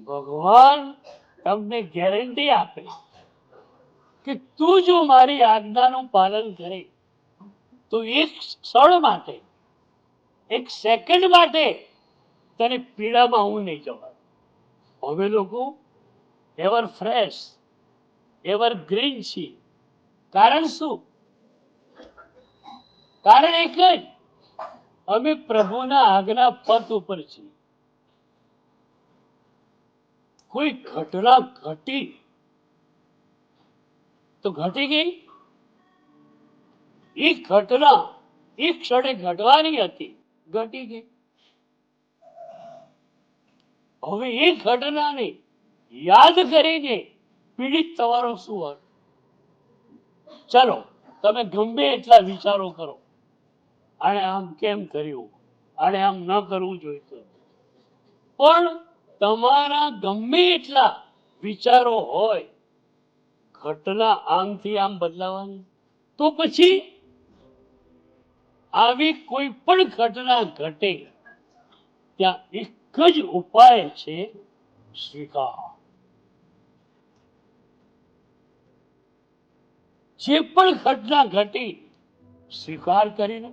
ભગવાન તમને ગેરંટી આપે કે તું જો મારી આજ્ઞાનું પાલન કરે તો એક ક્ષણ માટે, એક સેકન્ડ માટે તને પીડામાં હું નહીં જવા. અમે લોકો એવર ફ્રેશ, એવર ગ્રીન છીએ. કારણ શું? કારણ એક જ, અમે પ્રભુના આજ્ઞા પથ ઉપર છીએ. કોઈ ઘટના ઘટી તો ઘટી ગઈ. એ ઘટના એક ક્ષણે ઘટવાની હતી, ઘટી ગઈ. હવે એ ઘટનાને યાદ કરીને પીડિત થવાનો શું અર્થ? ચલો તમે ગમે એટલા વિચારો કરો, આને આમ કેમ કર્યું, આને આમ ન કરવું જોઈતું, પણ તમારા ગમે એટલા વિચારો હોય, ઘટના આમથી આમ બદલાવાની, તો પછી આવી કોઈ પણ ઘટના ઘટે ત્યાં એક જ ઉપાય છે, સ્વીકાર. જે પણ ઘટના ઘટી સ્વીકાર કરીને